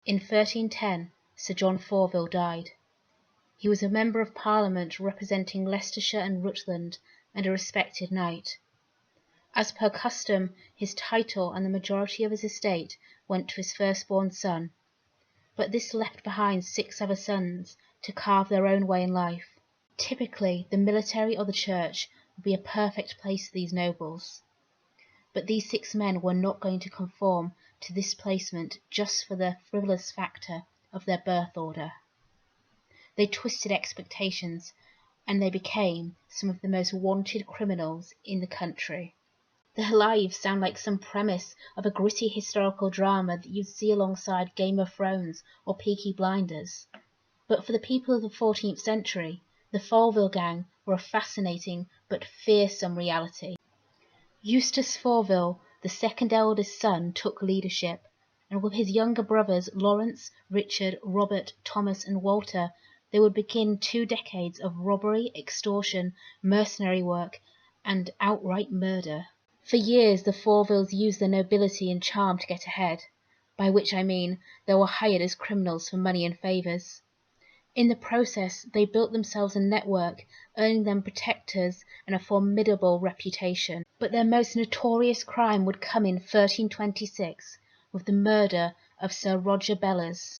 In 1310, Sir John Folville died. He was a member of Parliament representing Leicestershire and Rutland, and a respected knight. As per custom, his title and the majority of his estate went to his firstborn son, but this left behind 6 other sons to carve their own way in life. Typically, the military or the church would be a perfect place for these nobles. But these 6 men were not going to conform to this placement just for the frivolous factor of their birth order. They twisted expectations, and they became some of the most wanted criminals in the country. Their lives sound like some premise of a gritty historical drama that you'd see alongside Game of Thrones or Peaky Blinders. But for the people of the 14th century, the Folville gang were a fascinating but fearsome reality. Eustace Folville, the second eldest son, took leadership, and with his younger brothers Lawrence, Richard, Robert, Thomas and Walter, they would begin 2 decades of robbery, extortion, mercenary work, and outright murder. For years the Folvilles used their nobility and charm to get ahead, by which I mean they were hired as criminals for money and favours. In the process, they built themselves a network, earning them protectors and a formidable reputation. But their most notorious crime would come in 1326, with the murder of Sir Roger Bellers.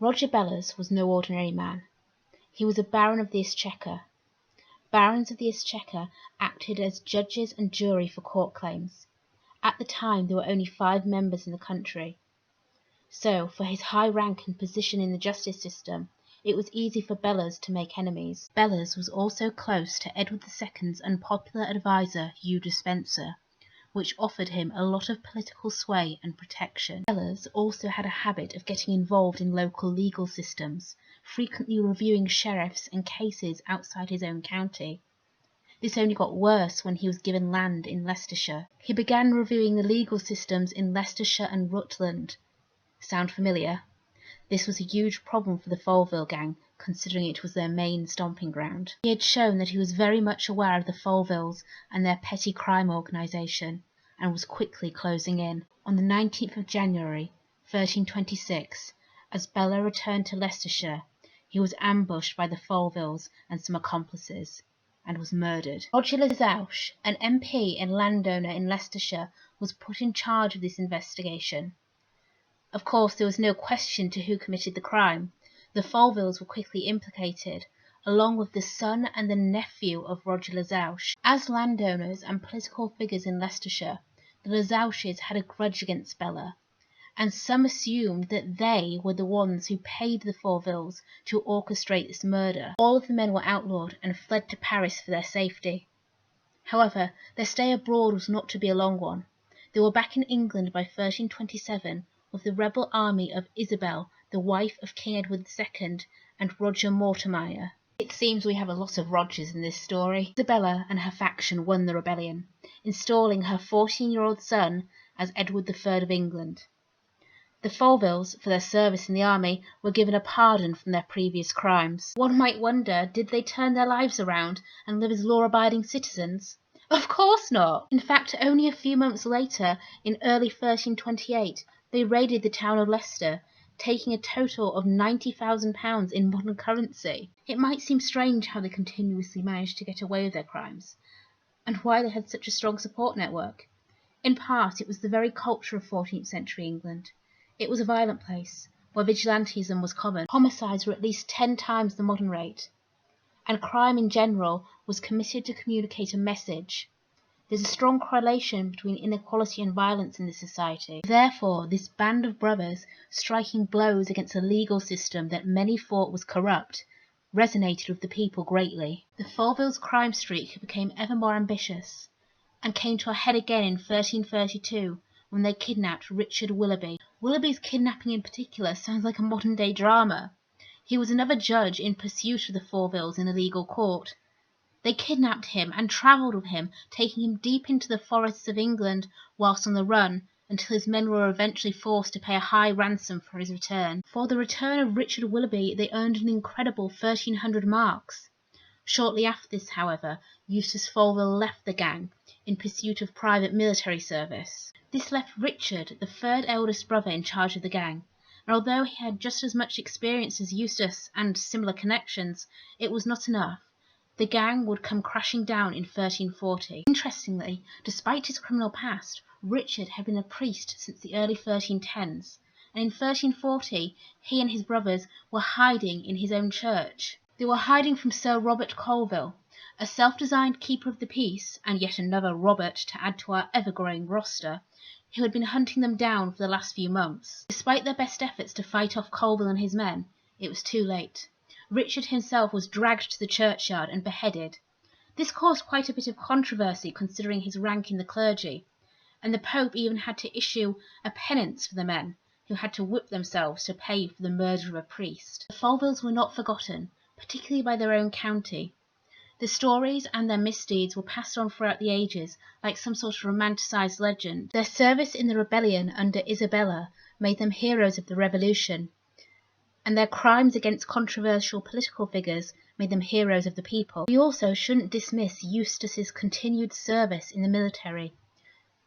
Roger Bellers was no ordinary man. He was a Baron of the Exchequer. Barons of the Exchequer acted as judges and jury for court claims. At the time, there were only 5 members in the country. So, for his high rank and position in the justice system, it was easy for Bellers to make enemies. Bellers was also close to Edward II's unpopular advisor Hugh Despenser, which offered him a lot of political sway and protection. Bellers also had a habit of getting involved in local legal systems, frequently reviewing sheriffs and cases outside his own county. This only got worse when he was given land in Leicestershire. He began reviewing the legal systems in Leicestershire and Rutland. Sound familiar? This was a huge problem for the Folville gang, considering it was their main stomping ground. He had shown that he was very much aware of the Folvilles and their petty crime organisation, and was quickly closing in. On the 19th of January, 1326, as Bella returned to Leicestershire, he was ambushed by the Folvilles and some accomplices, and was murdered. Roger Zouch, an MP and landowner in Leicestershire, was put in charge of this investigation. Of course, there was no question to who committed the crime. The Folvilles were quickly implicated, along with the son and the nephew of Roger Zouch. As landowners and political figures in Leicestershire, the Zouches had a grudge against Bella, and some assumed that they were the ones who paid the Folvilles to orchestrate this murder. All of the men were outlawed and fled to Paris for their safety. However, their stay abroad was not to be a long one. They were back in England by 1327, with the rebel army of Isabel, the wife of King Edward II, and Roger Mortimer. It seems we have a lot of Rogers in this story. Isabella and her faction won the rebellion, installing her 14-year-old son as Edward III of England. The Folvilles, for their service in the army, were given a pardon from their previous crimes. One might wonder, did they turn their lives around and live as law-abiding citizens? Of course not! In fact, only a few months later, in early 1328, they raided the town of Leicester, taking a total of £90,000 in modern currency. It might seem strange how they continuously managed to get away with their crimes, and why they had such a strong support network. In part, it was the very culture of 14th century England. It was a violent place, where vigilantism was common. Homicides were at least 10 times the modern rate, and crime in general was committed to communicate a message. There's a strong correlation between inequality and violence in this society. Therefore, this band of brothers striking blows against a legal system that many thought was corrupt resonated with the people greatly. The Folvilles' crime streak became ever more ambitious, and came to a head again in 1332 when they kidnapped Richard Willoughby. Willoughby's kidnapping in particular sounds like a modern-day drama. He was another judge in pursuit of the Folvilles in a legal court. They kidnapped him and travelled with him, taking him deep into the forests of England whilst on the run, until his men were eventually forced to pay a high ransom for his return. For the return of Richard Willoughby, they earned an incredible 1,300 marks. Shortly after this, however, Eustace Folville left the gang in pursuit of private military service. This left Richard, the 3rd eldest brother, in charge of the gang, and although he had just as much experience as Eustace and similar connections, it was not enough. The gang would come crashing down in 1340. Interestingly, despite his criminal past, Richard had been a priest since the early 1310s, and in 1340 he and his brothers were hiding in his own church. They were hiding from Sir Robert Colville, a self-designed keeper of the peace, and yet another Robert to add to our ever-growing roster, who had been hunting them down for the last few months. Despite their best efforts to fight off Colville and his men, it was too late. Richard himself was dragged to the churchyard and beheaded. This caused quite a bit of controversy considering his rank in the clergy, and the Pope even had to issue a penance for the men, who had to whip themselves to pay for the murder of a priest. The Folvilles were not forgotten, particularly by their own county. The stories and their misdeeds were passed on throughout the ages like some sort of romanticised legend. Their service in the rebellion under Isabella made them heroes of the Revolution, and their crimes against controversial political figures made them heroes of the people. We also shouldn't dismiss Eustace's continued service in the military.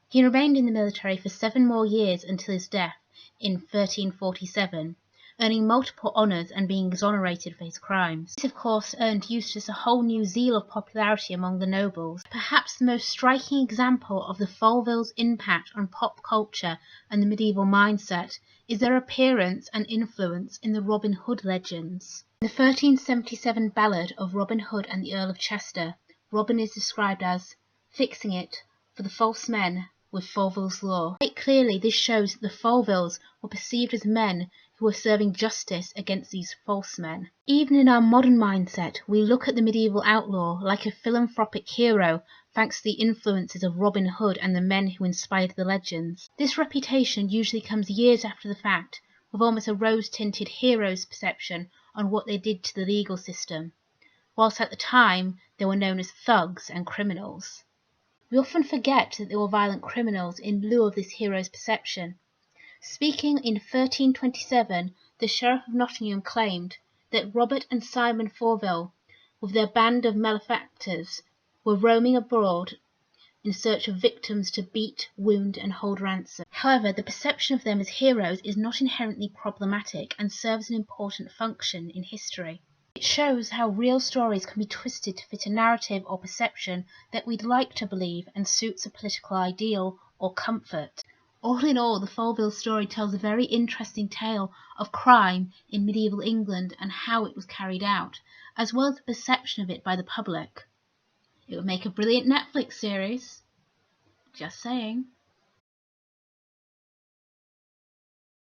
He remained in the military for 7 more years until his death in 1347, earning multiple honours and being exonerated for his crimes. This, of course, earned Eustace a whole new zeal of popularity among the nobles. Perhaps the most striking example of the Folvilles' impact on pop culture and the medieval mindset is their appearance and influence in the Robin Hood legends. In the 1377 ballad of Robin Hood and the Earl of Chester, Robin is described as "fixing it for the false men with Folville's law." Quite clearly, this shows that the Folvilles were perceived as men who were serving justice against these false men. Even in our modern mindset, we look at the medieval outlaw like a philanthropic hero thanks to the influences of Robin Hood and the men who inspired the legends. This reputation usually comes years after the fact, with almost a rose-tinted hero's perception on what they did to the legal system, whilst at the time they were known as thugs and criminals. We often forget that they were violent criminals in lieu of this hero's perception. Speaking in 1327, the Sheriff of Nottingham claimed that Robert and Simon Folville, with their band of malefactors, were roaming abroad in search of victims to beat, wound, and hold ransom. However, the perception of them as heroes is not inherently problematic and serves an important function in history. It shows how real stories can be twisted to fit a narrative or perception that we'd like to believe and suits a political ideal or comfort. All in all, the Folville story tells a very interesting tale of crime in medieval England and how it was carried out, as well as the perception of it by the public. It would make a brilliant Netflix series. Just saying.